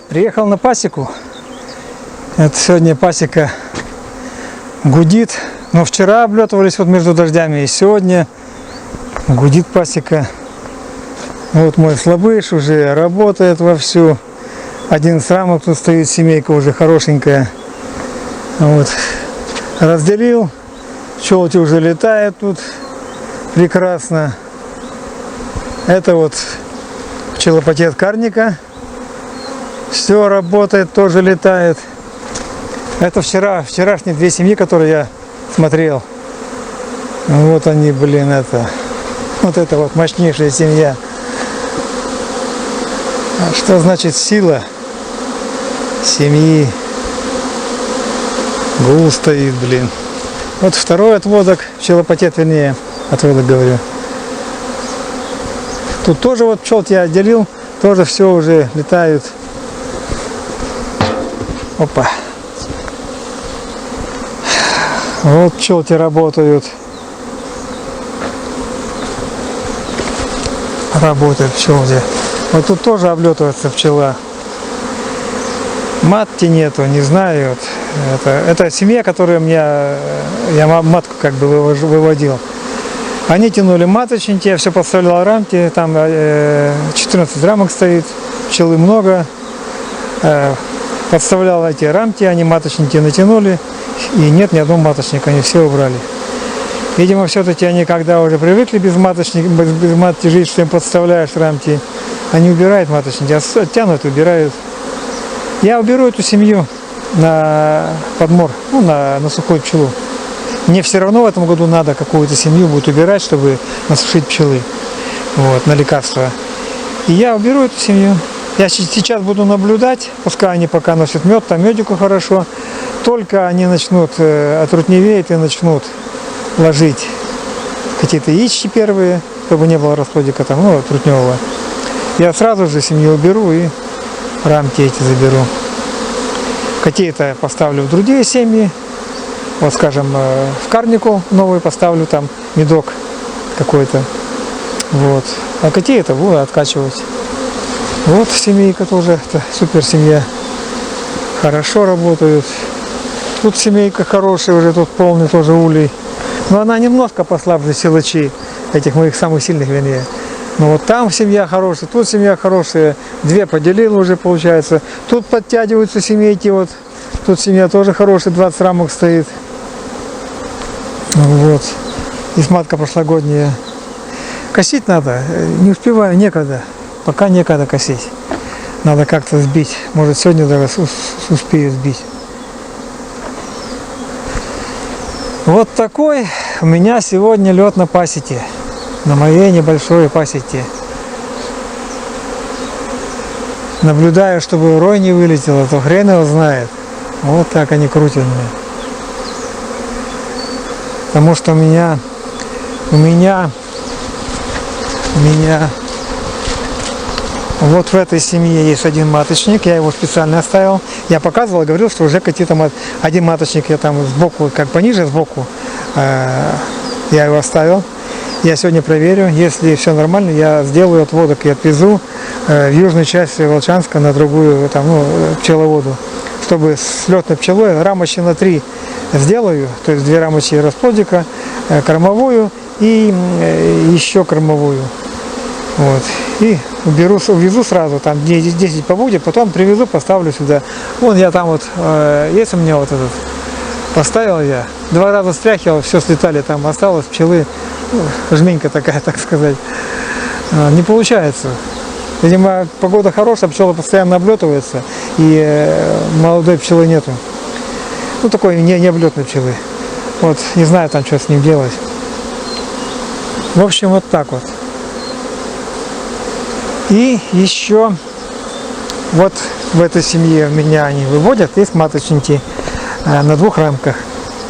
Приехал на пасеку. Это сегодня пасека гудит. Но вчера облетывались вот между дождями, и сегодня гудит пасека. Вот мой слабыш уже работает вовсю. 11 рамок тут стоит, семейка уже хорошенькая. Вот. Разделил. Пчелки уже летают тут прекрасно. Это вот пчелопотет карника. Все работает, тоже летает. Это вчерашние две семьи, которые я смотрел. Вот они, блин, вот это вот мощнейшая семья. Что значит сила семьи? Гул стоит, блин. Вот второй отводок, пчелопотет, вернее, отводок говорю. Тут тоже вот пчелки я отделил, тоже все уже летают. Опа. Вот пчелки работают. Работает пчелки. Вот тут тоже облетывается пчела. Матки нету, не знаю. Вот. Это семья, которая я матку как бы выводил. Они тянули маточники, я все подставлял рамки. Там 14 рамок стоит, пчелы много. Подставлял эти рамки, они маточники натянули, и нет ни одного маточника, они все убрали. Видимо, все-таки они, когда уже привыкли без матки жить, что им подставляешь рамки, они убирают маточники, оттянут, убирают. Я уберу эту семью на подмор, на сухую пчелу. Мне все равно в этом году надо какую-то семью будет убирать, чтобы насушить пчелы, вот, на лекарства. И я уберу эту семью. Я сейчас буду наблюдать, пускай они пока носят мед, там медику хорошо. Только они начнут отрутневеют и начнут ложить какие-то яички первые, чтобы не было расплодика там, трутневого. Я сразу же семью уберу и рамки эти заберу. Какие-то поставлю в другие семьи. Вот, скажем, в карнику новый поставлю, там медок какой-то. Вот. А какие-то буду откачивать. Вот семейка тоже, это супер семья. Хорошо работают. Тут семейка хорошая, уже тут полный тоже улей. Но она немножко послабже силачей, этих моих самых сильных, вернее. Но вот там семья хорошая, тут семья хорошая. Две поделил уже, получается. Тут подтягиваются семейки, вот. Тут семья тоже хорошая, 20 рамок стоит. Вот. И матка прошлогодняя. Косить надо, не успеваю, некогда. Пока некогда косить. Надо как-то сбить. Может, сегодня даже успею сбить. Вот такой у меня сегодня лед на пасеке. На моей небольшой пасеке. Наблюдаю, чтобы рой не вылетел, а то хрен его знает. Вот так они крутят меня. Потому что у меня вот в этой семье есть один маточник, я его специально оставил. Я показывал, говорил, что уже какие-то один маточник я там сбоку, как пониже сбоку, я его оставил. Я сегодня проверю, если все нормально, я сделаю отводок и отвезу в южную часть Волчанска на другую пчеловоду, чтобы с летной пчелой рамочки на 3 сделаю, то есть 2 рамочки расплодика, кормовую и еще кормовую. Вот. И увезу сразу, там 10 побудет, потом привезу, поставлю сюда. Вон я там вот, есть у меня вот этот, поставил я, 2 раза стряхивал, все слетали, там осталось пчелы, жменька такая, так сказать. Не получается. Видимо, погода хорошая, пчелы постоянно облетываются, и молодой пчелы нету. Такой не облетной пчелы. Вот, не знаю там, что с ним делать. В общем, вот так вот. И еще вот в этой семье у меня они выводят, есть маточники на 2 рамках.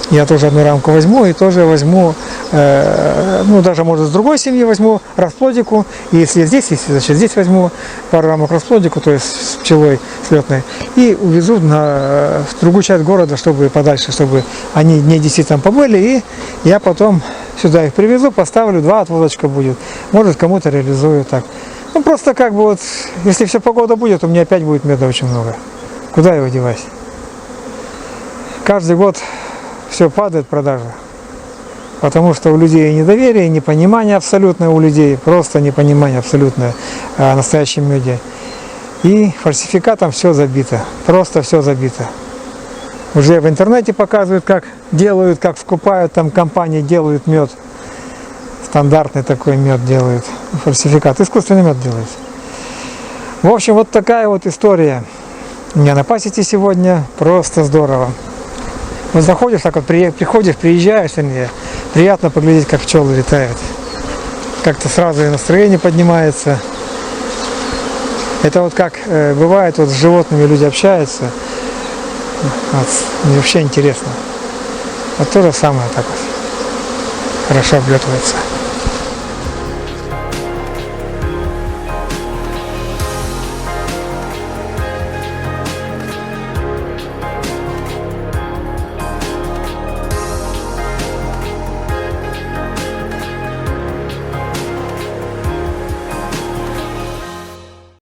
Я тоже одну рамку возьму и тоже возьму, даже может с другой семьи возьму расплодику. И если здесь возьму пару рамок расплодику, то есть с пчелой слетной, и увезу в другую часть города, чтобы подальше, чтобы они дней 10 там побыли, и я потом сюда их привезу, поставлю, 2 отводочка будет. Может, кому-то реализую так. Ну просто как бы вот, если все погода будет, у меня опять будет меда очень много. Куда его девать? Каждый год все падает продажа. Потому что у людей недоверие, непонимание абсолютное у людей, просто непонимание абсолютное о настоящем меде. И фальсификатом все забито, просто все забито. Уже в интернете показывают, как делают, как скупают, там компании делают мед. Стандартный такой мед делают, фальсификат, искусственный мед делают. В общем, вот такая вот история у меня на пасеке сегодня, просто здорово. Вот заходишь, так вот приходишь, приезжаешь, приятно поглядеть, как пчелы летают. Как-то сразу и настроение поднимается. Это вот как бывает, вот с животными люди общаются. Вот, мне вообще интересно. Вот то же самое так вот. Хорошо облетывается.